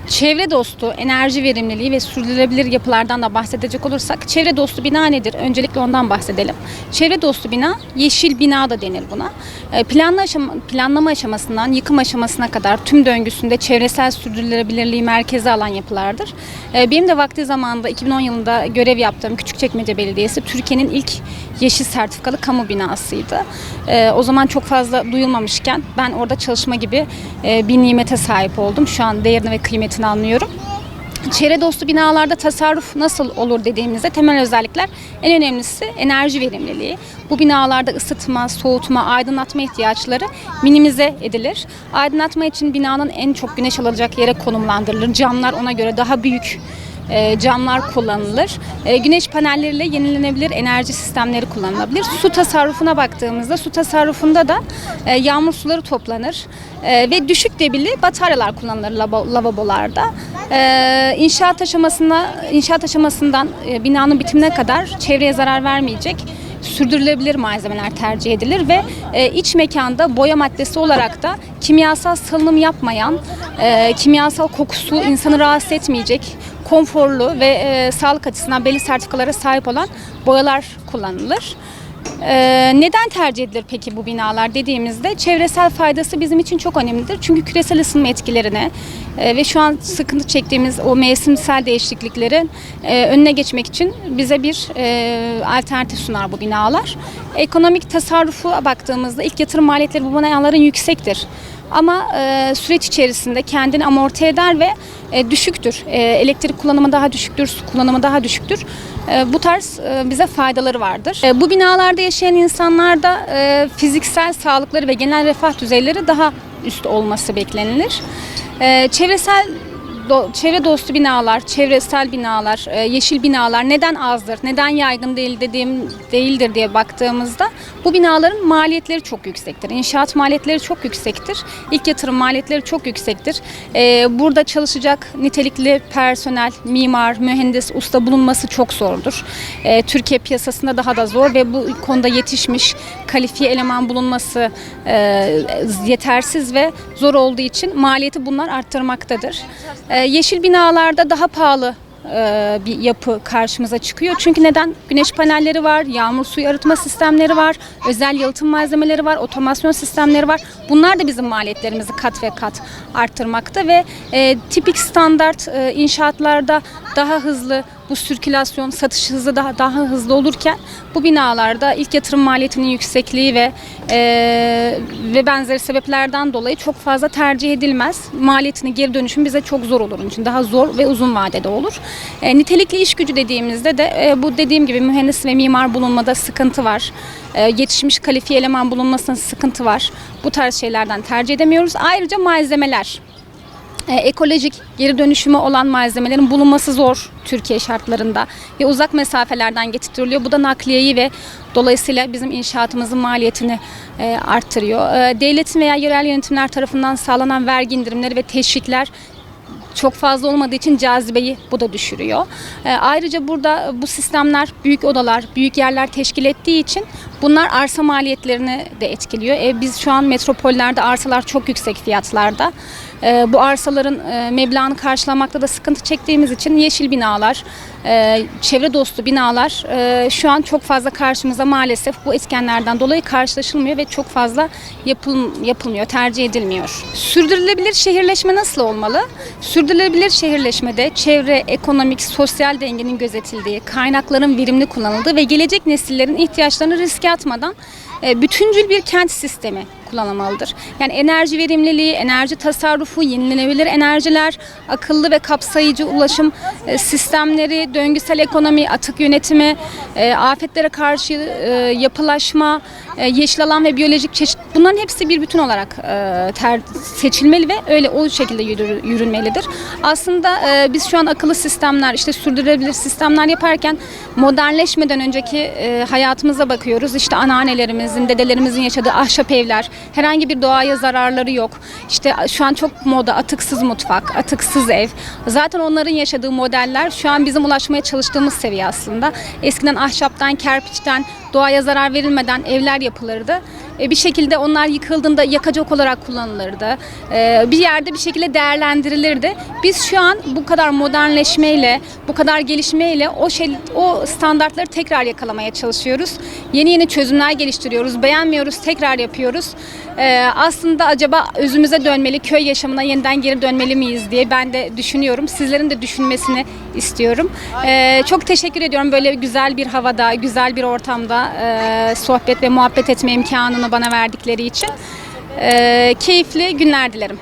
Çevre dostu, enerji verimliliği ve sürdürülebilir yapılardan da bahsedecek olursak, çevre dostu bina nedir? Öncelikle ondan bahsedelim. Çevre dostu bina, yeşil bina da denir buna. Planlama aşamasından yıkım aşamasına kadar tüm döngüsünde çevresel sürdürülebilirliği merkeze alan yapılardır. Benim de vakti zamanında 2010 yılında görev yaptığım Küçükçekmece Belediyesi Türkiye'nin ilk yeşil sertifikalı kamu binasıydı. O zaman çok fazla duyulmamışken ben orada çalışma gibi bir nimete sahip oldum. Şu an değerini ve kıymetini anlıyorum. Çevre dostu binalarda tasarruf nasıl olur dediğimizde temel özellikler, en önemlisi enerji verimliliği. Bu binalarda ısıtma, soğutma, aydınlatma ihtiyaçları minimize edilir. Aydınlatma için binanın en çok güneş alacak yere konumlandırılır. Camlar ona göre daha büyük camlar kullanılır. Güneş panelleriyle yenilenebilir enerji sistemleri kullanılabilir. Su tasarrufuna baktığımızda, su tasarrufunda da yağmur suları toplanır ve düşük debili bataryalar kullanılır lavabolarda. İnşaat aşamasından binanın bitimine kadar çevreye zarar vermeyecek sürdürülebilir malzemeler tercih edilir ve iç mekanda boya maddesi olarak da kimyasal salınım yapmayan, kimyasal kokusu insanı rahatsız etmeyecek, konforlu ve sağlık açısından belli sertifikalara sahip olan boyalar kullanılır. Neden tercih edilir peki bu binalar dediğimizde, çevresel faydası bizim için çok önemlidir. Çünkü küresel ısınma etkilerine ve şu an sıkıntı çektiğimiz o mevsimsel değişikliklerin önüne geçmek için bize bir alternatif sunar bu binalar. Ekonomik tasarrufa baktığımızda ilk yatırım maliyetleri bu binaların yüksektir. Ama süreç içerisinde kendini amorti eder ve düşüktür. Elektrik kullanımı daha düşüktür, su kullanımı daha düşüktür. Bu tarz bize faydaları vardır. Bu binalarda yaşayan insanlarda fiziksel sağlıkları ve genel refah düzeyleri daha üst olması beklenilir. Çevre dostu binalar, çevresel binalar, yeşil binalar neden azdır, neden yaygın değildir diye baktığımızda, bu binaların maliyetleri çok yüksektir. İnşaat maliyetleri çok yüksektir. İlk yatırım maliyetleri çok yüksektir. Burada çalışacak nitelikli personel, mimar, mühendis, usta bulunması çok zordur. Türkiye piyasasında daha da zor ve bu konuda yetişmiş, kalifiye eleman bulunması yetersiz ve zor olduğu için maliyeti bunlar arttırmaktadır. Yeşil binalarda daha pahalı bir yapı karşımıza çıkıyor. Çünkü neden? Güneş panelleri var, yağmur suyu arıtma sistemleri var, özel yalıtım malzemeleri var, otomasyon sistemleri var. Bunlar da bizim maliyetlerimizi kat ve kat arttırmakta ve tipik standart inşaatlarda daha hızlı, bu sirkülasyon, satış hızı daha hızlı olurken, bu binalarda ilk yatırım maliyetinin yüksekliği ve benzeri sebeplerden dolayı çok fazla tercih edilmez. Maliyetini geri dönüşüm bize çok zor olur. Onun için daha zor ve uzun vadede olur. Nitelikli iş gücü dediğimizde de bu dediğim gibi mühendis ve mimar bulunmada sıkıntı var. Yetişmiş kalifiye eleman bulunmasında sıkıntı var. Bu tarz şeylerden tercih edemiyoruz. Ayrıca malzemeler. Ekolojik geri dönüşümü olan malzemelerin bulunması zor Türkiye şartlarında ve uzak mesafelerden getirtiliyor. Bu da nakliyeyi ve dolayısıyla bizim inşaatımızın maliyetini arttırıyor. Devletin veya yerel yönetimler tarafından sağlanan vergi indirimleri ve teşvikler çok fazla olmadığı için cazibeyi bu da düşürüyor. Ayrıca burada bu sistemler büyük odalar, büyük yerler teşkil ettiği için bunlar arsa maliyetlerini de etkiliyor. Biz şu an metropollerde arsalar çok yüksek fiyatlarda. Bu arsaların meblağını karşılamakta da sıkıntı çektiğimiz için yeşil binalar, çevre dostu binalar şu an çok fazla karşımıza maalesef bu etkenlerden dolayı karşılaşılmıyor ve çok fazla yapılmıyor, tercih edilmiyor. Sürdürülebilir şehirleşme nasıl olmalı? Sürdürülebilir şehirleşmede çevre, ekonomik, sosyal dengenin gözetildiği, kaynakların verimli kullanıldığı ve gelecek nesillerin ihtiyaçlarını riske atmadan bütüncül bir kent sistemi kullanılmalıdır. Yani enerji verimliliği, enerji tasarrufu, yenilenebilir enerjiler, akıllı ve kapsayıcı ulaşım sistemleri, döngüsel ekonomi, atık yönetimi, afetlere karşı yapılaşma, yeşil alan ve biyolojik çeşit, bunların hepsi bir bütün olarak seçilmeli ve öyle o şekilde yürünmelidir. Aslında biz şu an akıllı sistemler, işte sürdürülebilir sistemler yaparken modernleşmeden önceki hayatımıza bakıyoruz. İşte anneannelerimizin, dedelerimizin yaşadığı ahşap evler, herhangi bir doğaya zararları yok. İşte şu an çok moda atıksız mutfak, atıksız ev. Zaten onların yaşadığı modeller şu an bizim ulaşmaya çalıştığımız seviye aslında. Eskiden ahşaptan, kerpiçten, doğaya zarar verilmeden evler yapılırdı. bir şekilde onlar yıkıldığında yakacak olarak kullanılırdı. Bir yerde bir şekilde değerlendirilirdi. Biz şu an bu kadar modernleşmeyle, bu kadar gelişmeyle o standartları tekrar yakalamaya çalışıyoruz. Yeni yeni çözümler geliştiriyoruz. Beğenmiyoruz, tekrar yapıyoruz. Aslında acaba özümüze dönmeli, köy yaşamına yeniden geri dönmeli miyiz diye ben de düşünüyorum. Sizlerin de düşünmesini istiyorum. Çok teşekkür ediyorum böyle güzel bir havada, güzel bir ortamda sohbet ve muhabbet etme imkanını bana verdikleri için. Keyifli günler dilerim.